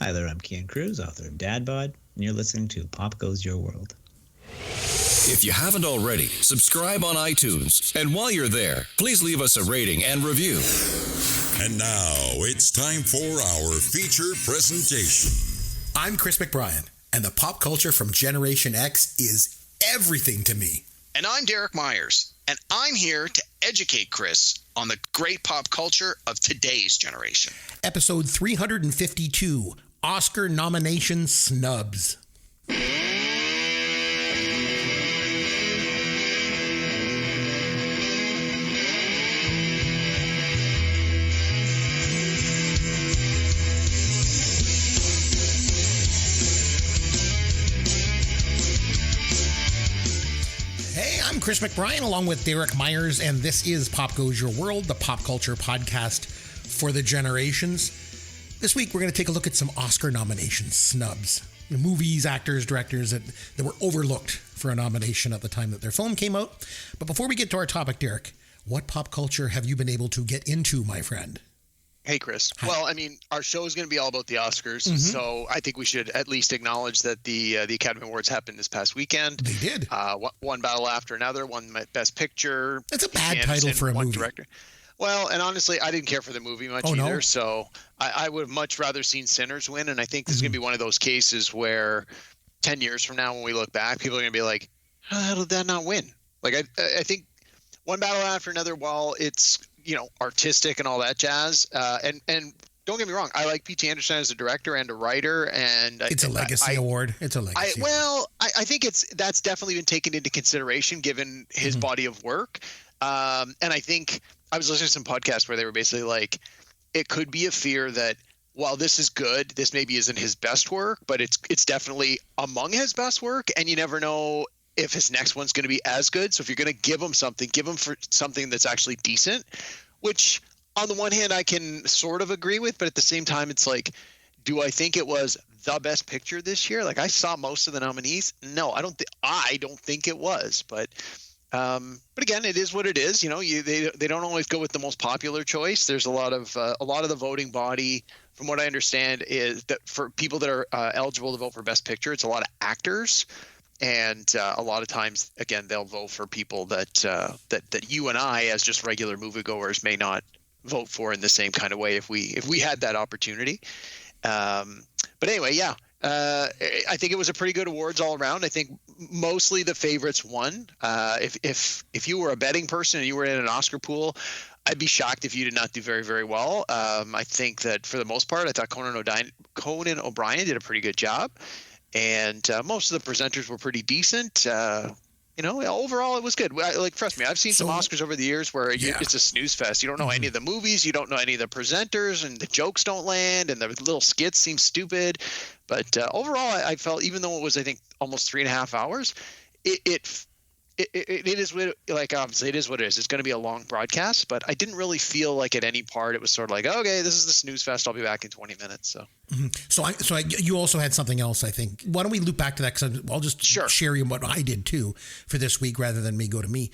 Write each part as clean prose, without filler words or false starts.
Hi there, I'm Kian Cruz, author of Dad Bod, and you're listening to Pop Goes Your World. If you haven't already, subscribe on iTunes. And while you're there, please leave us a rating and review. And now it's time for our feature presentation. I'm Chris McBrien, and the pop culture from Generation X is everything to me. And I'm Derek Myers, and I'm here to educate Chris on the great pop culture of today's generation. Episode 352, Oscar nomination snubs. I'm Chris McBrien along with Derek Myers, and this is Pop Goes Your World, the pop culture podcast for the generations. This week, we're going to take a look at some Oscar nominations, snubs. Movies, actors, directors that were overlooked for a nomination at the time that their film came out. But before we get to our topic, Derek, what pop culture have you been able to get into, my friend? Hey, Chris. Hi. Well, I mean, our show is going to be all about the Oscars, so I think we should at least acknowledge that the Academy Awards happened this past weekend. They did. One battle after another, one Best Picture. That's a bad title for a movie. Director. Well, and honestly, I didn't care for the movie much either, so I would have much rather seen Sinners win, and I think this is going to be one of those cases where 10 years from now when we look back, people are going to be like, how did that not win? Like, I think one battle after another, while it's artistic and all that jazz. And don't get me wrong, I like P.T. Anderson as a director and a writer, and it's a legacy award. It's a legacy. I think that's definitely been taken into consideration given his body of work. And I think I was listening to some podcasts where they were basically like, it could be a fear that while this is good, this maybe isn't his best work, but it's definitely among his best work, and you never know if his next one's going to be as good. So if you're going to give him for something that's actually decent, which on the one hand I can sort of agree with, but at the same time it's like, do I think it was the best picture this year? Like, I saw most of the nominees. No, I don't think it was, but again, it is what it is. They don't always go with the most popular choice. There's a lot of the voting body, from what I understand, is that for people that are eligible to vote for Best Picture, it's a lot of actors. And a lot of times, again, they'll vote for people that you and I, as just regular moviegoers, may not vote for in the same kind of way if we had that opportunity. But anyway, yeah, I think it was a pretty good awards all around. I think mostly the favorites won. If you were a betting person and you were in an Oscar pool, I'd be shocked if you did not do very, very well. I think that for the most part, I thought Conan O'Brien did a pretty good job. And most of the presenters were pretty decent. Overall, it was good. Trust me, I've seen some Oscars over the years where it's a snooze fest. You don't know any of the movies. You don't know any of the presenters, and the jokes don't land, and the little skits seem stupid. But overall, I felt, even though it was, I think, almost 3.5 hours, it is obviously it is what it is. It's going to be a long broadcast, but I didn't really feel like at any part it was sort of like, okay, this is the snooze fest. I'll be back in 20 minutes. So, you also had something else, I think. Why don't we loop back to that? Because I'll just share you what I did too for this week rather than me go to me,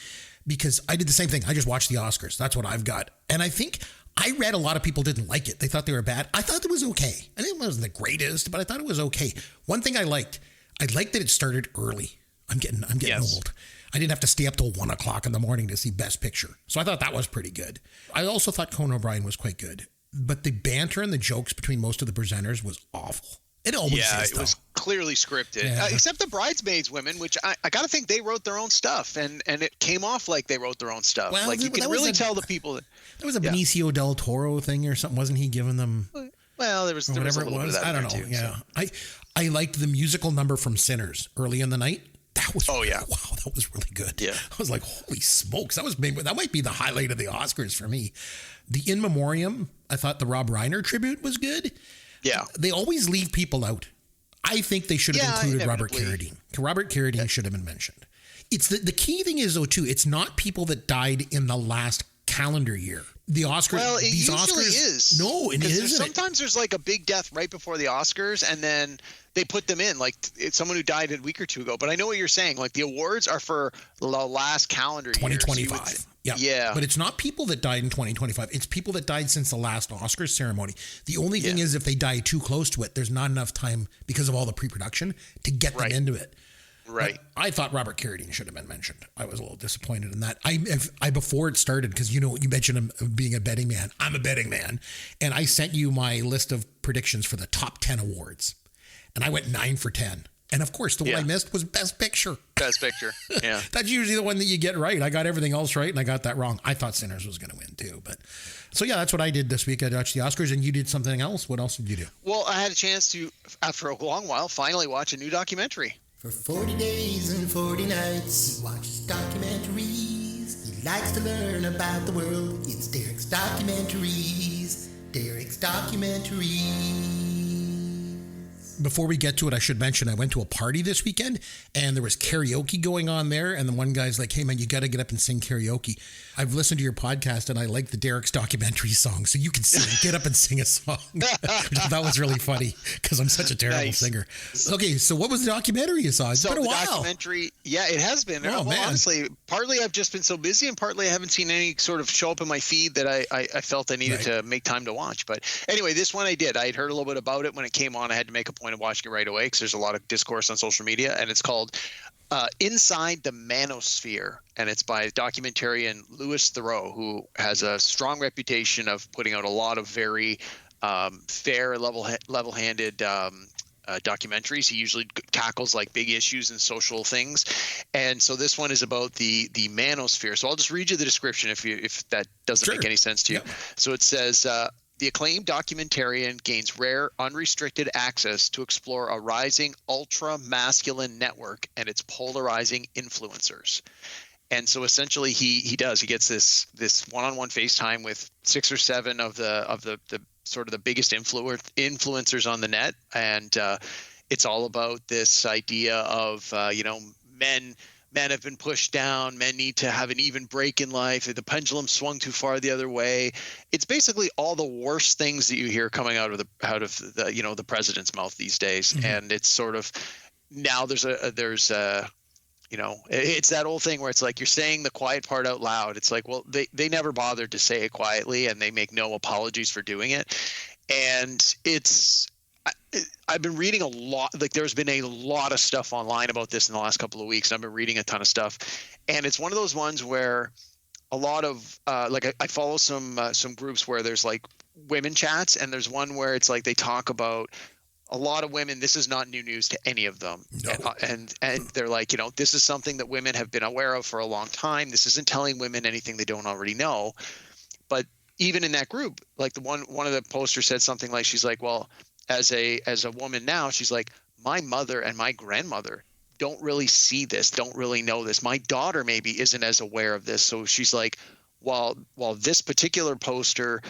because I did the same thing. I just watched the Oscars. That's what I've got. And I think I read a lot of people didn't like it. They thought they were bad. I thought it was okay. I think it wasn't the greatest, but I thought it was okay. One thing I liked that it started early. I'm getting old. I didn't have to stay up till 1 o'clock in the morning to see Best Picture. So I thought that was pretty good. I also thought Conan O'Brien was quite good. But the banter and the jokes between most of the presenters was awful. It always is, it was clearly scripted. Except the bridesmaids women, which I got to think they wrote their own stuff. And it came off like they wrote their own stuff. Well, you can really tell the people. There was a Benicio del Toro thing or something. Wasn't he giving them... Well, there was a little bit of that. I don't know. Too, yeah. So. I liked the musical number from Sinners early in the night. That was wow, that was really good. Yeah. I was like, holy smokes, that might be the highlight of the Oscars for me. The In Memoriam, I thought the Rob Reiner tribute was good. Yeah. They always leave people out. I think they should have included Robert Carradine. Robert Carradine should have been mentioned. It's the key thing is, though, too, it's not people that died in the last calendar year. The Oscars. Well, it these usually Oscars, is. No, it isn't. Sometimes there's like a big death right before the Oscars, and then they put them in. Like it's someone who died a week or two ago. But I know what you're saying. Like the awards are for the last calendar year. 2025. Yeah. But it's not people that died in 2025. It's people that died since the last Oscars ceremony. The only thing is if they die too close to it, there's not enough time because of all the pre-production to get them into it. Right. But I thought Robert Carradine should have been mentioned. I was a little disappointed in that. I before it started, because you mentioned him being a betting man. I'm a betting man. And I sent you my list of predictions for the top 10 awards. And I went 9 for 10. And of course, the one I missed was Best Picture. Best Picture, yeah. That's usually the one that you get right. I got everything else right, and I got that wrong. I thought Sinners was going to win, too. But so, yeah, that's what I did this week. I watched the Oscars, and you did something else. What else did you do? Well, I had a chance to, after a long while, finally watch a new documentary. For 40 days and 40 nights, he watches documentaries. He likes to learn about the world. It's Derek's Documentaries. Derek's Documentaries. Before we get to it, I should mention I went to a party this weekend and there was karaoke going on there. And the one guy's like, hey, man, you got to get up and sing karaoke. I've listened to your podcast and I like the Derek's Documentary song. So you can sing, get up and sing a song. That was really funny because I'm such a terrible singer. Okay, so what was the documentary you saw? It's been a while. Documentary, yeah, it has been. Oh, man. Honestly, partly I've just been so busy and partly I haven't seen any sort of show up in my feed that I felt I needed to make time to watch. But anyway, this one I did. I had heard a little bit about it when it came on. I had to make a point of watching it right away because there's a lot of discourse on social media, and it's called Inside the Manosphere, and it's by documentarian Louis Theroux, who has a strong reputation of putting out a lot of very fair, level-handed documentaries. He usually tackles like big issues and social things, and so this one is about the manosphere. So I'll just read you the description if that doesn't make any sense to you. So it says. The acclaimed documentarian gains rare, unrestricted access to explore a rising ultra-masculine network and its polarizing influencers. And so essentially he gets this one-on-one FaceTime with 6 or 7 of the sort of the biggest influencers on the net. And it's all about this idea of, men have been pushed down. Men need to have an even break in life. The pendulum swung too far the other way. It's basically all the worst things that you hear coming out of the president's mouth these days. Mm-hmm. And it's sort of now it's that old thing where it's like you're saying the quiet part out loud. It's like, well, they never bothered to say it quietly, and they make no apologies for doing it. And I've been reading a lot. Like there's been a lot of stuff online about this in the last couple of weeks. I've been reading a ton of stuff, and it's one of those ones where a lot of I follow some groups where there's like women chats, and there's one where it's like they talk about a lot of women. This is not new news to any of them, and they're like, this is something that women have been aware of for a long time. This isn't telling women anything they don't already know, but even in that group, like one of the posters said something like, she's like, well. As a woman now, she's like, my mother and my grandmother don't really see this, don't really know this. My daughter maybe isn't as aware of this. So she's like, while this particular poster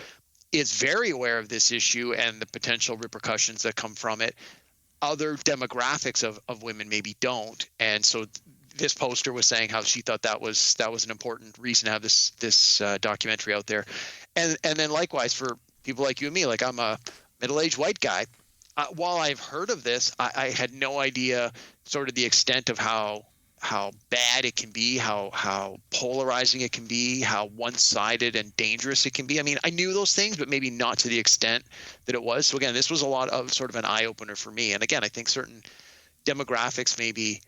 is very aware of this issue and the potential repercussions that come from it, other demographics of women maybe don't. And so this poster was saying how she thought that was an important reason to have this documentary out there. And then likewise for people like you and me, like I'm a middle-aged white guy. While I've heard of this, I had no idea sort of the extent of how bad it can be, how polarizing it can be, how one-sided and dangerous it can be. I mean, I knew those things, but maybe not to the extent that it was. So again, this was a lot of sort of an eye-opener for me. And again, I think certain demographics maybe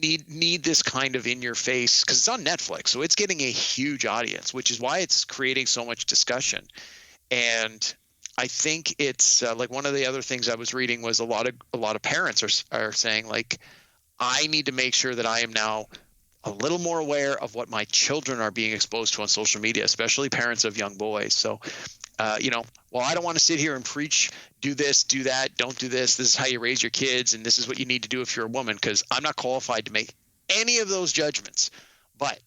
need this kind of in-your-face, because it's on Netflix, so it's getting a huge audience, which is why it's creating so much discussion. And I think it's like one of the other things I was reading was a lot of parents are saying like, I need to make sure that I am now a little more aware of what my children are being exposed to on social media, especially parents of young boys. So, well, I don't want to sit here and preach, do this, do that, don't do this. This is how you raise your kids, and this is what you need to do if you're a woman, because I'm not qualified to make any of those judgments. But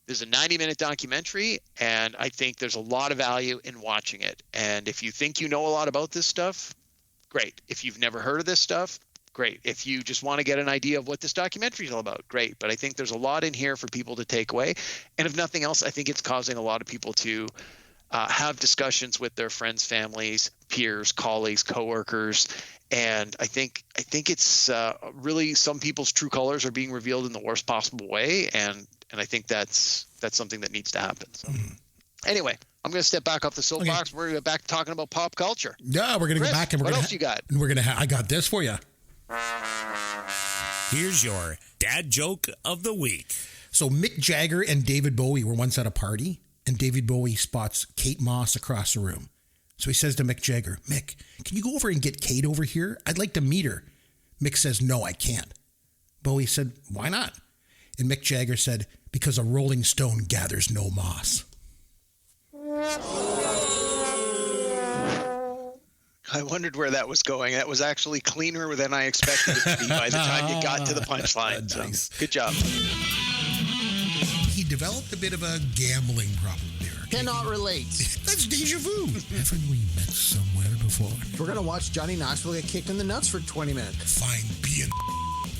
there's a 90-minute documentary, and I think there's a lot of value in watching it. And if you think you know a lot about this stuff, great. If you've never heard of this stuff, great. If you just want to get an idea of what this documentary is all about, great. But I think there's a lot in here for people to take away. And if nothing else, I think it's causing a lot of people to have discussions with their friends, families, peers, colleagues, coworkers. And I think it's really some people's true colors are being revealed in the worst possible way. And I think that's something that needs to happen. So anyway, I'm going to step back off the soapbox. Okay. We're going to go back to talking about pop culture. Yeah, we're going to go back and what else you got? I got this for you. Here's your dad joke of the week. So Mick Jagger and David Bowie were once at a party, and David Bowie spots Kate Moss across the room. So he says to Mick Jagger, Mick, can you go over and get Kate over here? I'd like to meet her. Mick says, no, I can't. Bowie said, why not? And Mick Jagger said, because a rolling stone gathers no moss. I wondered where that was going. That was actually cleaner than I expected it to be by the time you got to the punchline. Nice. So, good job. He developed a bit of a gambling problem there. Cannot relate. That's deja vu. Haven't we met somewhere before? We're going to watch Johnny Knoxville get kicked in the nuts for 20 minutes. Fine, being.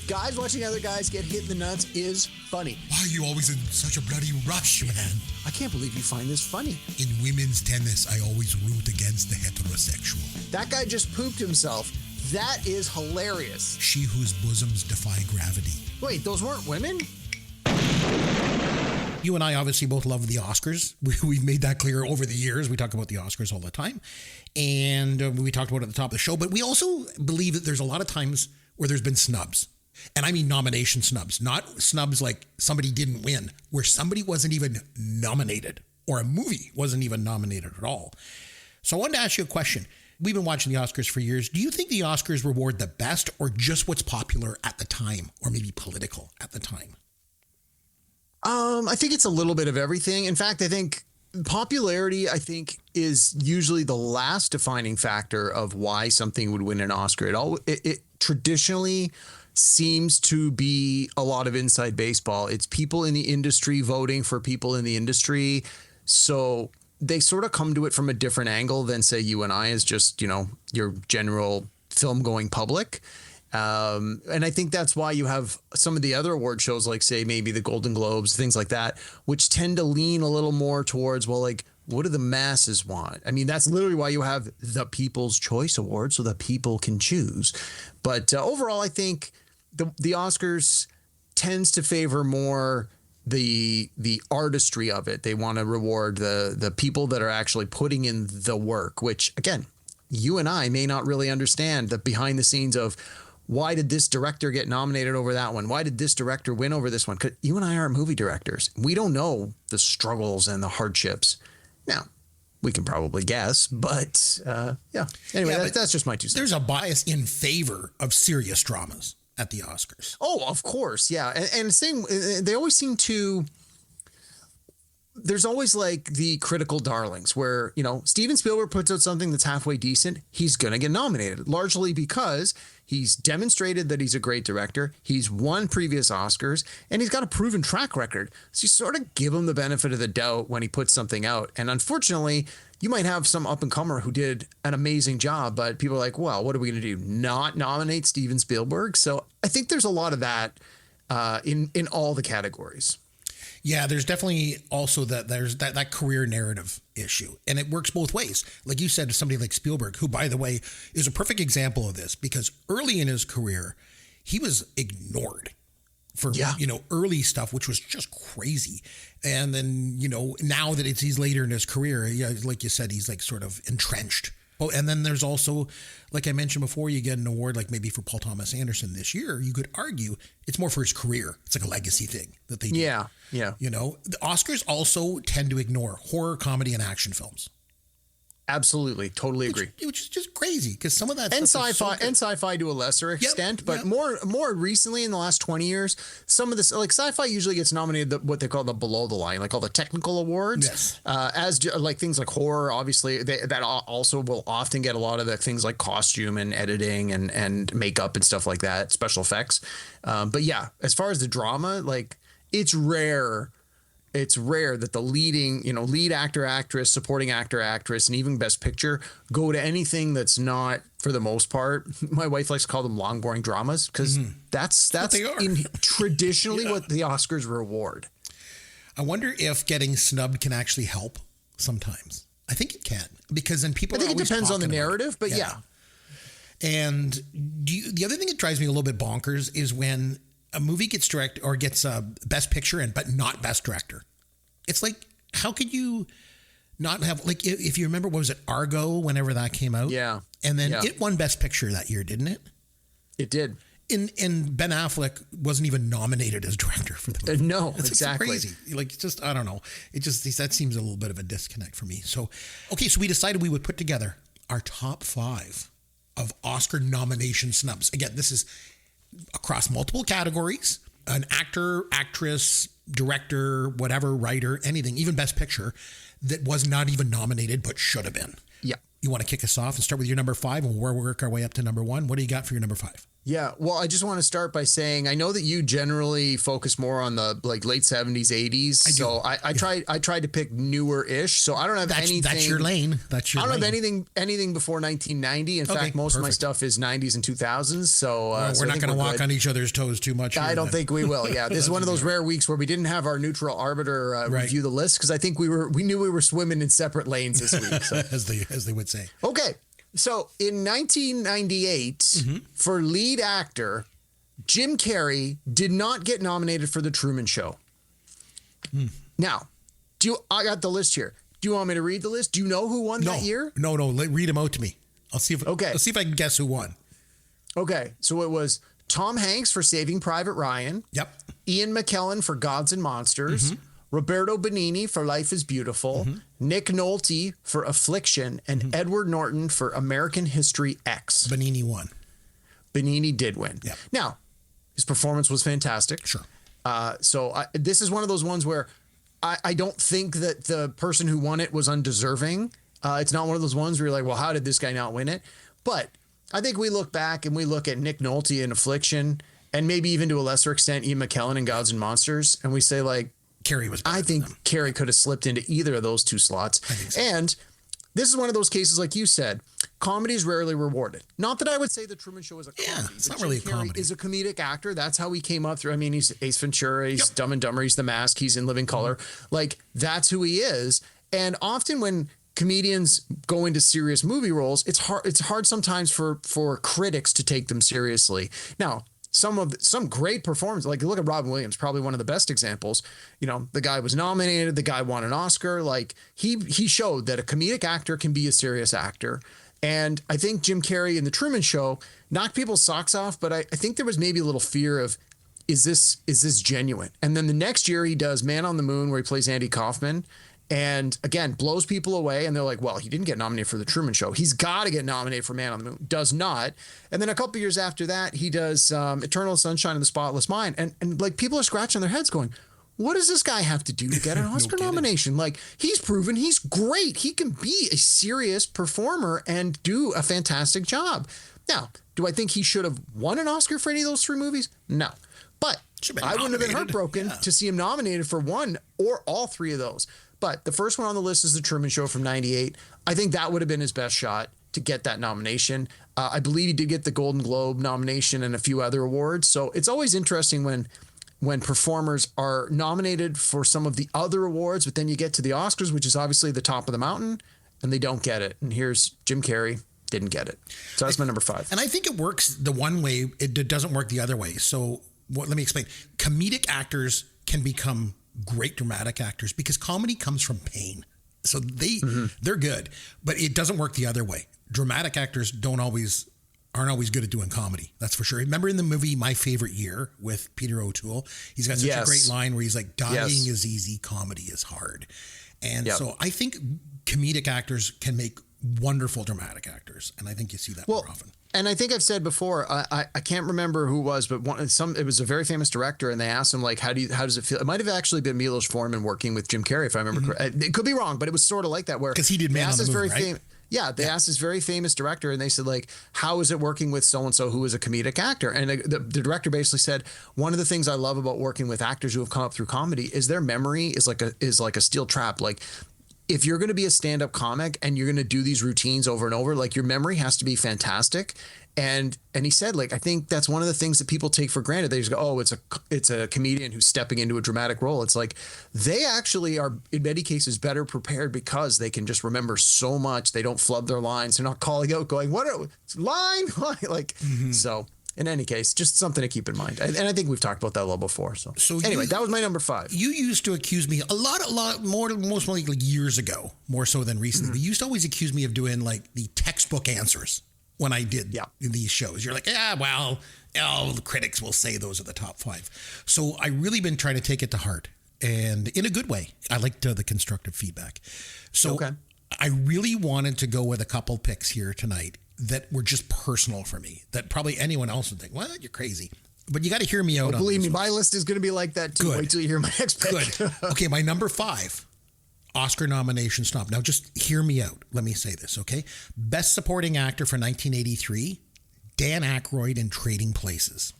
Guys watching other guys get hit in the nuts is funny. Why are you always in such a bloody rush, man? I can't believe you find this funny. In women's tennis, I always root against the heterosexual. That guy just pooped himself. That is hilarious. She whose bosoms defy gravity. Wait, those weren't women? You and I obviously both love the Oscars. We've made that clear over the years. We talk about the Oscars all the time. And we talked about it at the top of the show. But we also believe that there's a lot of times where there's been snubs. And I mean nomination snubs, not snubs like somebody didn't win, where somebody wasn't even nominated or a movie wasn't even nominated at all. So I wanted to ask you a question. We've been watching the Oscars for years. Do you think the Oscars reward the best or just what's popular at the time or maybe political at the time? I think it's a little bit of everything. In fact, I think popularity, is usually the last defining factor of why something would win an Oscar. It traditionally seems to be a lot of inside baseball. It's people in the industry voting for people in the industry. So they sort of come to it from a different angle than, say, you and I as just, your general film going public. And I think that's why you have some of the other award shows, like, say, maybe the Golden Globes, things like that, which tend to lean a little more towards, well, like, what do the masses want? I mean, that's literally why you have the People's Choice Award, so that people can choose. But overall, I think the Oscars tends to favor more the artistry of it. They want to reward the people that are actually putting in the work, which, again, you and I may not really understand the behind the scenes of why did this director get nominated over that one? Why did this director win over this one? 'Cause you and I aren't movie directors. We don't know the struggles and the hardships. Now, we can probably guess, but yeah. Anyway, that's just my 2 cents. There's a bias in favor of serious dramas at the Oscars. Oh, of course. Yeah. And same, they always seem to, there's always like the critical darlings where, Steven Spielberg puts out something that's halfway decent. He's going to get nominated, largely because he's demonstrated that he's a great director. He's won previous Oscars and he's got a proven track record. So you sort of give him the benefit of the doubt when he puts something out. And unfortunately, you might have some up and comer who did an amazing job, but people are like, well, what are we going to do? Not nominate Steven Spielberg? So I think there's a lot of that in all the categories. Yeah, there's definitely also there's that career narrative issue. And it works both ways. Like you said, somebody like Spielberg, who, by the way, is a perfect example of this, because early in his career, he was ignored for, early stuff, which was just crazy. And then, now that he's later in his career, like you said, he's like sort of entrenched. Oh, and then there's also, like I mentioned before, you get an award like maybe for Paul Thomas Anderson this year. You could argue it's more for his career. It's like a legacy thing that they do. Yeah. The Oscars also tend to ignore horror, comedy, and action films. Absolutely. Totally agree. Which is just crazy because some of that and stuff sci-fi to a lesser extent, but more recently in the last 20 years, some of this, like sci-fi usually gets nominated what they call the below the line, like all the technical awards. Yes. As like things like horror, obviously that also will often get a lot of the things like costume and editing and makeup and stuff like that, special effects. But yeah, as far as the drama, like it's rare. it's rare that the lead actor, actress, supporting actor, actress, and even best picture go to anything that's not, for the most part, my wife likes to call them long, boring dramas, because that's traditionally what the Oscars reward. I wonder if getting snubbed can actually help sometimes. I think it can, because then people. I think it depends on the narrative, but yeah. And the other thing that drives me a little bit bonkers is when a movie gets best picture but not best director. It's like, how could you not have, like, if you remember, what was it, Argo, whenever that came out? Yeah. And then it won best picture that year, didn't it? It did. And Ben Affleck wasn't even nominated as director for the movie. No, it's exactly. Crazy. Like, just, I don't know. That seems a little bit of a disconnect for me. So, okay, so we decided we would put together our top 5 of Oscar nomination snubs. Again, this is across multiple categories: an actor, actress, director, whatever, writer, anything, even best picture that was not even nominated but should have been. Yeah. You want to kick us off and start with your number 5, and we'll work our way up to number 1. What do you got for your number 5? Yeah, well, I just want to start by saying I know that you generally focus more on the late 70s, 80s. So I tried to pick newer-ish. So I don't have anything. That's your lane. I don't have anything before 1990. In fact, most of my stuff is 90s and 2000s. So we're not going to walk on each other's toes too much. I don't think we will. Yeah, this is one of those rare weeks where we didn't have our neutral arbiter review the list, because I think we knew we were swimming in separate lanes this week. So. as they would say. Okay. So in 1998, for lead actor, Jim Carrey did not get nominated for The Truman Show. Now, I got the list here. Do you want me to read the list? Do you know who won that year? No. Read them out to me. I'll see if I can guess who won. Okay. So it was Tom Hanks for Saving Private Ryan. Yep. Ian McKellen for Gods and Monsters. Roberto Benigni for Life is Beautiful, Nick Nolte for Affliction, and Edward Norton for American History X. Benigni won. Benigni did win. Yep. Now, his performance was fantastic. Sure. This is one of those ones where I don't think that the person who won it was undeserving. It's not one of those ones where you're like, well, how did this guy not win it? But I think we look back and we look at Nick Nolte in Affliction, and maybe even to a lesser extent Ian McKellen in Gods and Monsters, and we say, like, Carrey was. I think Carrey could have slipped into either of those two slots. I think so. And this is one of those cases, like you said, comedy is rarely rewarded. Not that I would say The Truman Show is a comedy. Yeah, it's not really a comedy. He's a comedic actor. That's how he came up through. I mean, he's Ace Ventura, he's Dumb and Dumber, he's The Mask, he's in Living Color. Like, that's who he is. And often when comedians go into serious movie roles, it's hard sometimes for critics to take them seriously. Now, some great performance, like look at Robin Williams, probably one of the best examples. You know, the guy was nominated, the guy won an Oscar. Like he showed that a comedic actor can be a serious actor. And I think Jim Carrey in The Truman Show knocked people's socks off, but I think there was maybe a little fear of, is this genuine? And then the next year he does Man on the Moon, where he plays Andy Kaufman. And again, blows people away. And they're like, well, he didn't get nominated for The Truman Show. He's got to get nominated for Man on the Moon. Does not. And then a couple years after that, he does Eternal Sunshine of the Spotless Mind. And like people are scratching their heads going, what does this guy have to do to get an Oscar nomination? Like, he's proven he's great. He can be a serious performer and do a fantastic job. Now, do I think he should have won an Oscar for any of those 3 movies? No. But I wouldn't have been heartbroken to see him nominated for one or all 3 of those. But the first one on the list is The Truman Show from 98. I think that would have been his best shot to get that nomination. I believe he did get the Golden Globe nomination and a few other awards. So it's always interesting when performers are nominated for some of the other awards, but then you get to the Oscars, which is obviously the top of the mountain, and they don't get it. And here's Jim Carrey, didn't get it. So that's my number 5. And I think it works the one way, it doesn't work the other way. So let me explain. Comedic actors can become great dramatic actors because comedy comes from pain. So they're good, but it doesn't work the other way. Dramatic actors aren't always good at doing comedy. That's for sure. Remember in the movie My Favorite Year with Peter O'Toole, he's got such a great line where he's like, dying is easy, comedy is hard. And so I think comedic actors can make wonderful dramatic actors. And I think you see that more often. And I think I've said before, I can't remember who it was, but it was a very famous director, and they asked him, like, how does it feel? It might have actually been Milos Forman working with Jim Carrey, if I remember correctly. It could be wrong, but it was sort of like that, where because he did Man on the Moon, right? Yeah, they asked this very famous director, and they said, like, how is it working with so-and-so who is a comedic actor? And the director basically said, one of the things I love about working with actors who have come up through comedy is their memory is like a steel trap. Like, if you're going to be a stand-up comic and you're going to do these routines over and over, like, your memory has to be fantastic. And he said, like, I think that's one of the things that people take for granted. They just go, oh, it's a comedian who's stepping into a dramatic role. It's like they actually are, in many cases, better prepared because they can just remember so much. They don't flub their lines. They're not calling out going, line? Like, so in any case, just something to keep in mind. And I think we've talked about that a little before. So anyway, that was my number 5. You used to accuse me a lot more, most likely like years ago, more so than recently. You used to always accuse me of doing like the textbook answers when I did these shows. You're like, the critics will say those are the top 5. So I really been trying to take it to heart, and in a good way. I liked the constructive feedback. So I really wanted to go with a couple picks here tonight that were just personal for me, that probably anyone else would think, well, you're crazy. But you got to hear me out. Believe me, my list is going to be like that too. Good. Wait till you hear my next pick. Good. Okay, my number 5. Oscar nomination snob. Now, just hear me out. Let me say this, okay? Best Supporting Actor for 1983, Dan Aykroyd in Trading Places.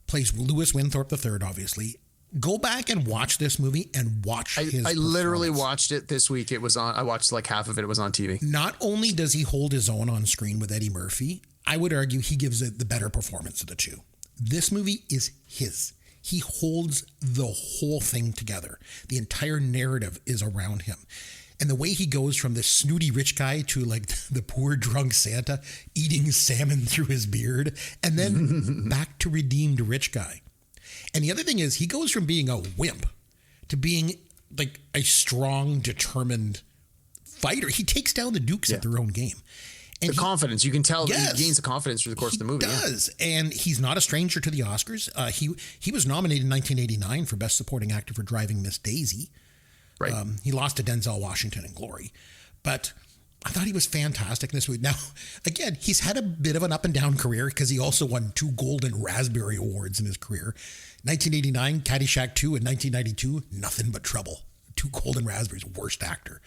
Plays Lewis Winthorpe III, obviously. Go back and watch this movie and watch his I literally watched it this week. It was on. I watched like half of it. It was on TV. Not only does he hold his own on screen with Eddie Murphy, I would argue he gives it the better performance of the two. This movie is his. He holds the whole thing together. The entire narrative is around him. And the way he goes from this snooty rich guy to like the poor drunk Santa eating salmon through his beard, and then back to redeemed rich guy. And the other thing is he goes from being a wimp to being like a strong, determined fighter. He takes down the Dukes at their own game. And confidence, you can tell that he gains the confidence through the course of the movie. He does, and he's not a stranger to the Oscars. He was nominated in 1989 for Best Supporting Actor for Driving Miss Daisy. Right. He lost to Denzel Washington in Glory, but I thought he was fantastic in this movie. Now, again, he's had a bit of an up and down career because he also won 2 Golden Raspberry Awards in his career. 1989, Caddyshack 2, and 1992, Nothing But Trouble. 2 Golden Raspberries, worst actor.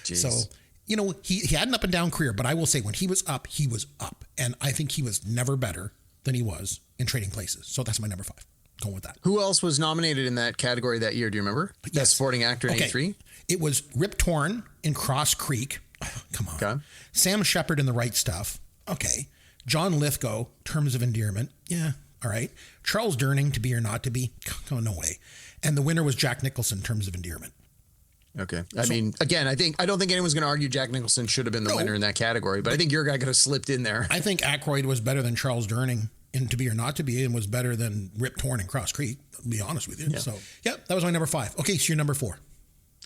Jeez. So, you know, he had an up and down career, but I will say when he was up, he was up. And I think he was never better than he was in Trading Places. So that's my number 5. Going with that. Who else was nominated in that category that year? Do you remember? Yes. Best Supporting Actor in 83? It was Rip Torn in Cross Creek. Oh, come on. Okay. Sam Shepard in The Right Stuff. Okay. John Lithgow, Terms of Endearment. Yeah. All right. Charles Durning, To Be or Not to Be. Oh, no way. And the winner was Jack Nicholson, Terms of Endearment. Okay. I mean, again, I don't think anyone's going to argue Jack Nicholson should have been the winner in that category, but I think your guy could have slipped in there. I think Aykroyd was better than Charles Durning in To Be or Not to Be, and was better than Rip Torn in Cross Creek, to be honest with you. Yeah. So, that was my number 5. Okay, so your number 4.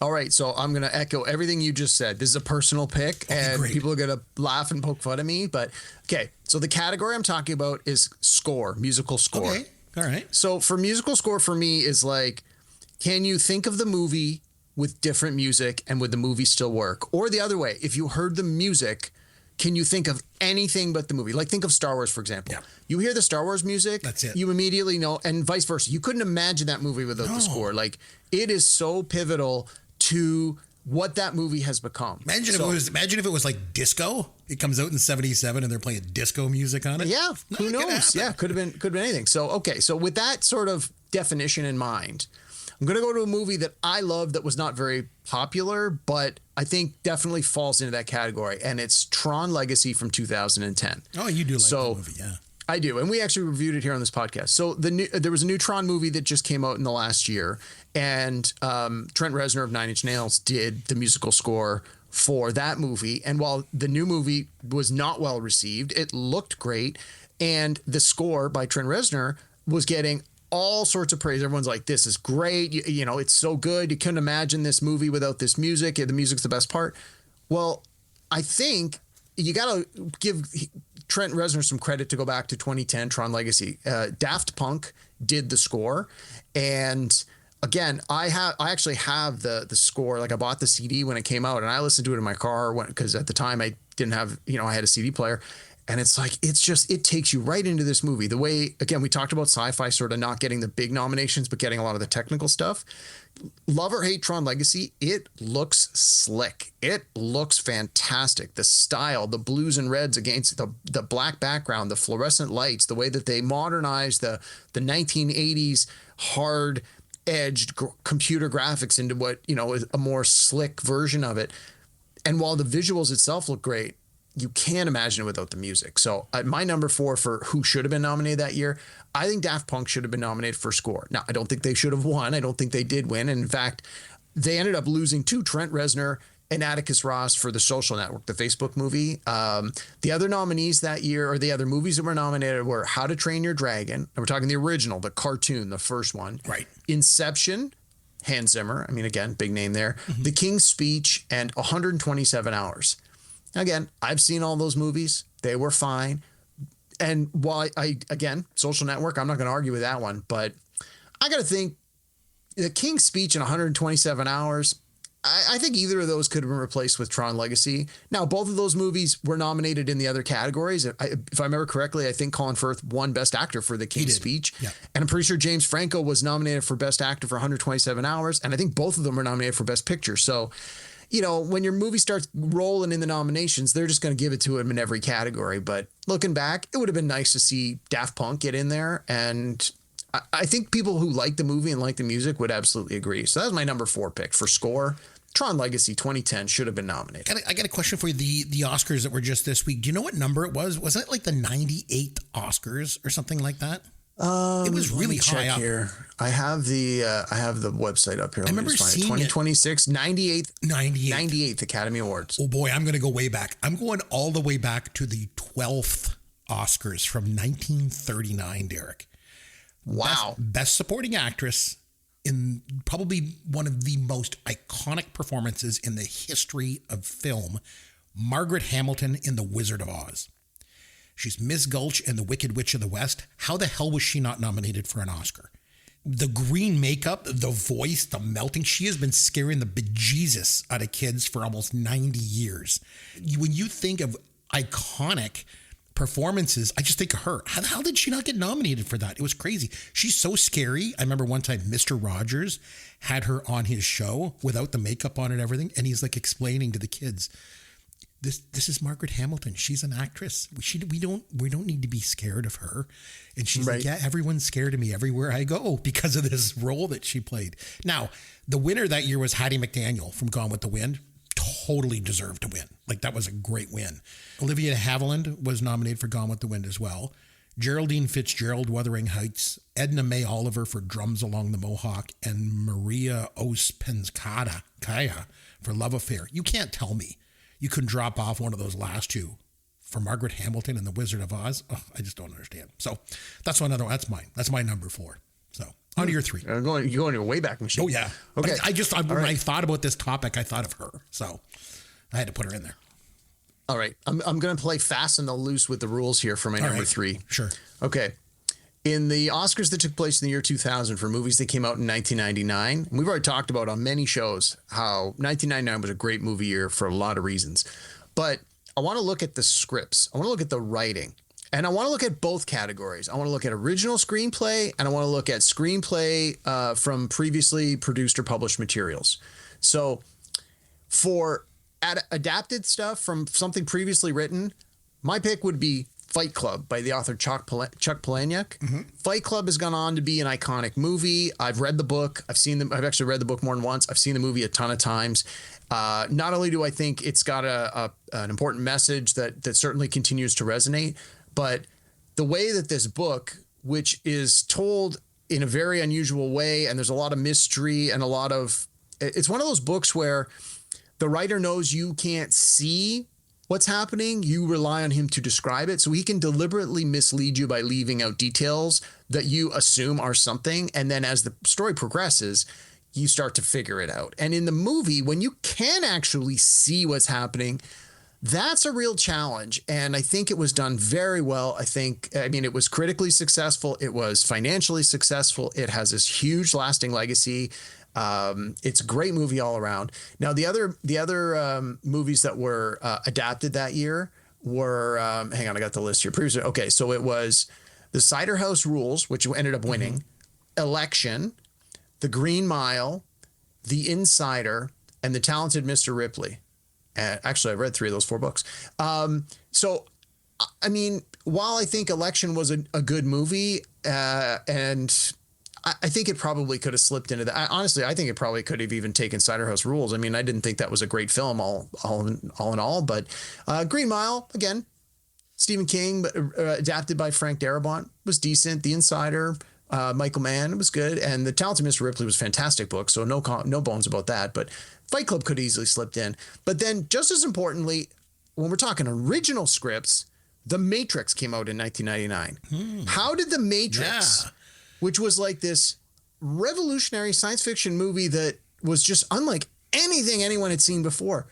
All right, so I'm going to echo everything you just said. This is a personal pick, and people are going to laugh and poke fun at me, but okay. So the category I'm talking about is score, musical score. Okay, all right. So for musical score for me is like, can you think of the movie with different music and would the movie still work? Or the other way, if you heard the music, can you think of anything but the movie? Like think of Star Wars, for example. Yeah. You hear the Star Wars music, that's it. You immediately know, and vice versa. You couldn't imagine that movie without the score. Like it is so pivotal to what that movie has become. Imagine if it was like disco. It comes out in 77 and they're playing disco music on it. Yeah, who knows? Yeah, could have been anything. So okay, so with that sort of definition in mind, I'm going to go to a movie that I love that was not very popular, but I think definitely falls into that category, and it's Tron Legacy from 2010. Oh, you do like that movie, yeah. I do, and we actually reviewed it here on this podcast. So there was a new Tron movie that just came out in the last year, and Trent Reznor of Nine Inch Nails did the musical score for that movie. And while the new movie was not well received, it looked great, and the score by Trent Reznor was getting all sorts of praise. Everyone's like, this is great. You know, it's so good. You couldn't imagine this movie without this music. The music's the best part. Well, I think you got to give Trent Reznor some credit to go back to 2010 Tron Legacy. Daft Punk did the score, and again, I actually have the score. Like I bought the CD when it came out, and I listened to it in my car because at the time I didn't have, I had a CD player. And it's like, it takes you right into this movie. The way, again, we talked about sci-fi sort of not getting the big nominations, but getting a lot of the technical stuff. Love or hate Tron Legacy, it looks slick. It looks fantastic. The style, the blues and reds against the black background, the fluorescent lights, the way that they modernized the 1980s hard edged computer graphics into what, is a more slick version of it. And while the visuals itself look great, you can't imagine it without the music. So my number 4 for who should have been nominated that year, I think Daft Punk should have been nominated for score. Now, I don't think they should have won. I don't think they did win. And in fact, they ended up losing to Trent Reznor and Atticus Ross for The Social Network, the Facebook movie. The other nominees that year, or the other movies that were nominated, were How to Train Your Dragon. And we're talking the original, the cartoon, the first one. Right. Inception, Hans Zimmer. I mean, again, big name there. Mm-hmm. The King's Speech, and 127 Hours. Again, I've seen all those movies. They were fine. And while again, Social Network, I'm not going to argue with that one, but I got to think The King's Speech in 127 Hours, I think either of those could have been replaced with Tron Legacy. Now, both of those movies were nominated in the other categories. If I remember correctly, I think Colin Firth won Best Actor for The King's Speech. Yeah. And I'm pretty sure James Franco was nominated for Best Actor for 127 Hours. And I think both of them were nominated for Best Picture. So, when your movie starts rolling in the nominations, they're just going to give it to him in every category. But looking back, it would have been nice to see Daft Punk get in there. And I think people who like the movie and like the music would absolutely agree. So that was my number 4 pick for score. Tron Legacy 2010 should have been nominated. I got a question for you. The Oscars that were just this week. Do you know what number it was? Wasn't it like the 98th Oscars or something like that? It was really high up here. I have the website up here. I remember seeing 2026 98th Academy Awards. Oh boy, I'm going to go way back. I'm going all the way back to the 12th Oscars from 1939, Derek. Wow. Best supporting actress in probably one of the most iconic performances in the history of film, Margaret Hamilton in The Wizard of Oz. She's Miss Gulch in The Wicked Witch of the West. How the hell was she not nominated for an Oscar? The green makeup, the voice, the melting. She has been scaring the bejesus out of kids for almost 90 years. When you think of iconic performances, I just think of her. How the hell did she not get nominated for that? It was crazy. She's so scary. I remember one time Mr. Rogers had her on his show without the makeup on and everything. And he's like explaining to the kids, This is Margaret Hamilton. She's an actress. We don't need to be scared of her. And she's like, yeah, everyone's scared of me everywhere I go because of this role that she played. Now, the winner that year was Hattie McDaniel from Gone with the Wind. Totally deserved to win. Like, that was a great win. Olivia Havilland was nominated for Gone with the Wind as well. Geraldine Fitzgerald, Wuthering Heights. Edna May Oliver for Drums Along the Mohawk. And Maria Ouspenskaya for Love Affair. You can't tell me you couldn't drop off one of those last two for Margaret Hamilton and The Wizard of Oz. Oh, I just don't understand. So that's another one. That's mine. That's my number 4. So on to your 3. You're going your way back machine. Oh yeah. Okay. When I thought about this topic, I thought of her. So I had to put her in there. All right. I'm going to play fast and the loose with the rules here for my number 3. Sure. Okay. In the Oscars that took place in the year 2000 for movies that came out in 1999, we've already talked about on many shows how 1999 was a great movie year for a lot of reasons. But I want to look at the scripts. I want to look at the writing. And I want to look at both categories. I want to look at original screenplay, and I want to look at screenplay from previously produced or published materials. So for adapted stuff from something previously written, my pick would be Fight Club by the author Chuck Palahniuk. Mm-hmm. Fight Club has gone on to be an iconic movie. I've read the book. I've actually read the book more than once. I've seen the movie a ton of times. Not only do I think it's got an important message that certainly continues to resonate, but the way that this book, which is told in a very unusual way, and there's a lot of mystery and it's one of those books where the writer knows you can't see what's happening. You rely on him to describe it. So he can deliberately mislead you by leaving out details that you assume are something. And then as the story progresses, you start to figure it out. And in the movie, when you can actually see what's happening, that's a real challenge. And I think it was done very well. It was critically successful. It was financially successful. It has this huge lasting legacy. It's a great movie all around. Now, the other movies that were adapted that year were, hang on, I got the list here. Previously, okay, so it was The Cider House Rules, which ended up winning, Election, The Green Mile, The Insider, and The Talented Mr. Ripley. Actually, I read 3 of those 4 books. So, I mean, while I think Election was a good movie, and I think it probably could have slipped into that. Honestly, I think it probably could have even taken Cider House Rules. I mean, I didn't think that was a great film all in all, but Green Mile, again, Stephen King, adapted by Frank Darabont, was decent. The Insider, Michael Mann, was good. And The Talented Mr. Ripley was a fantastic book, so no bones about that. But Fight Club could easily slipped in. But then, just as importantly, when we're talking original scripts, The Matrix came out in 1999. How did The Matrix, which was like this revolutionary science fiction movie that was just unlike anything anyone had seen before,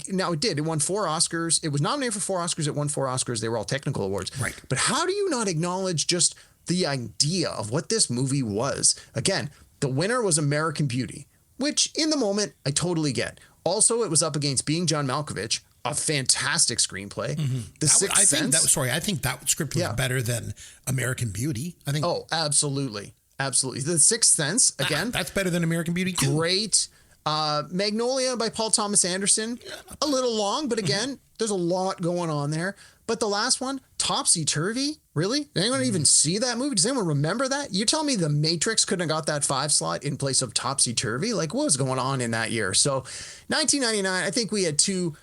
now it did. It won 4 Oscars. It was nominated for 4 Oscars. It won 4 Oscars. They were all technical awards. Right. But how do you not acknowledge just the idea of what this movie was? Again, the winner was American Beauty, which in the moment I totally get. Also, it was up against Being John Malkovich, a fantastic screenplay. The Sixth Sense. I think that script was better than American Beauty. I think. Oh, absolutely. Absolutely. The Sixth Sense, again. That's better than American Beauty too. Great. Magnolia by Paul Thomas Anderson. A little long, but again, there's a lot going on there. But the last one, Topsy Turvy? Really? Did anyone even see that movie? Does anyone remember that? You tell me The Matrix couldn't have got that 5 slot in place of Topsy Turvy? Like, what was going on in that year? So 1999, I think we had 2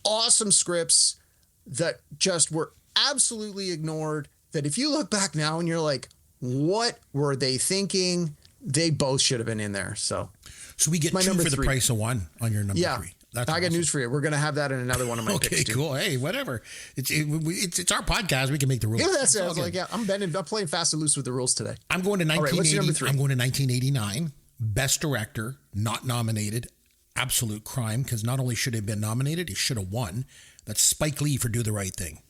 awesome scripts that just were absolutely ignored, that if you look back now and you're like, what were they thinking? They both should have been in there. So we get my 2 for the price of 1 on your number 3. That's I got awesome. news for you. We're going to have that in another one of my picks. Okay, cool. Hey, whatever. It's our podcast. We can make the rules. Yeah, that's it. I was like, I'm playing fast and loose with the rules today. I'm going to 1980. Right, what's your number 3? I'm going to 1989. Best Director, not nominated. Absolute crime, because not only should he have been nominated, he should have won. That's Spike Lee for Do the Right Thing.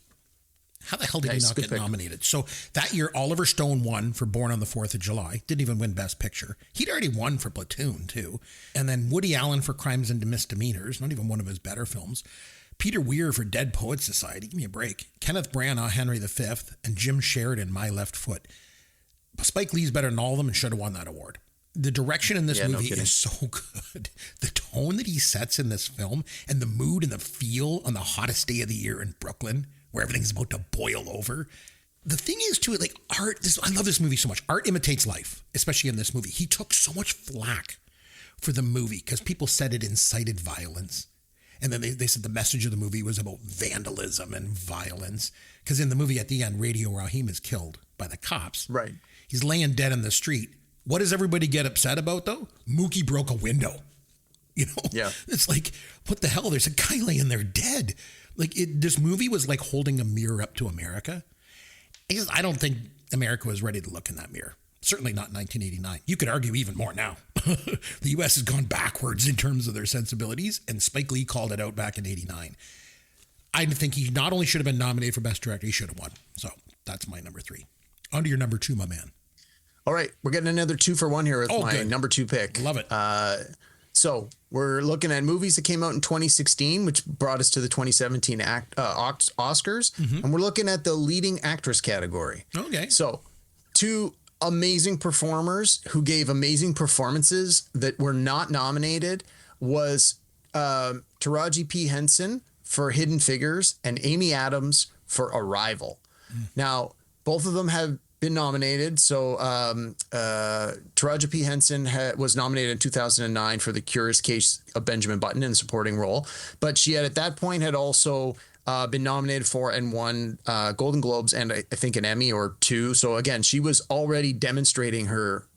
How the hell did he not get nominated? So that year, Oliver Stone won for Born on the 4th of July. Didn't even win Best Picture. He'd already won for Platoon, too. And then Woody Allen for Crimes and Misdemeanors, not even one of his better films. Peter Weir for Dead Poets Society. Give me a break. Kenneth Branagh, Henry V, and Jim Sheridan, My Left Foot. Spike Lee's better than all of them and should have won that award. The direction in this movie is so good. The tone that he sets in this film and the mood and the feel on the hottest day of the year in Brooklyn, where everything's about to boil over. The thing is, too, like art, I love this movie so much. Art imitates life, especially in this movie. He took so much flack for the movie because people said it incited violence. And then they said the message of the movie was about vandalism and violence. Because in the movie at the end, Radio Raheem is killed by the cops. Right. He's laying dead in the street. What does everybody get upset about, though? Mookie broke a window. You know? Yeah. It's like, what the hell? There's a guy laying there dead. Like, this movie was like holding a mirror up to America. I don't think America was ready to look in that mirror. Certainly not in 1989. You could argue even more now. The U.S. has gone backwards in terms of their sensibilities, and Spike Lee called it out back in 89. I think he not only should have been nominated for Best Director, he should have won. So that's my number 3. On to your number 2, my man. All right. We're getting another 2 for 1 here with my number 2 pick. Love it. So we're looking at movies that came out in 2016, which brought us to the 2017 Oscars. And we're looking at the leading actress category. Okay. So 2 amazing performers who gave amazing performances that were not nominated was Taraji P. Henson for Hidden Figures and Amy Adams for Arrival. Now, both of them have been nominated. So Taraji P. Henson was nominated in 2009 for The Curious Case of Benjamin Button in the supporting role. But she had at that point had also been nominated for and won Golden Globes and I think an Emmy or 2. So again, she was already demonstrating her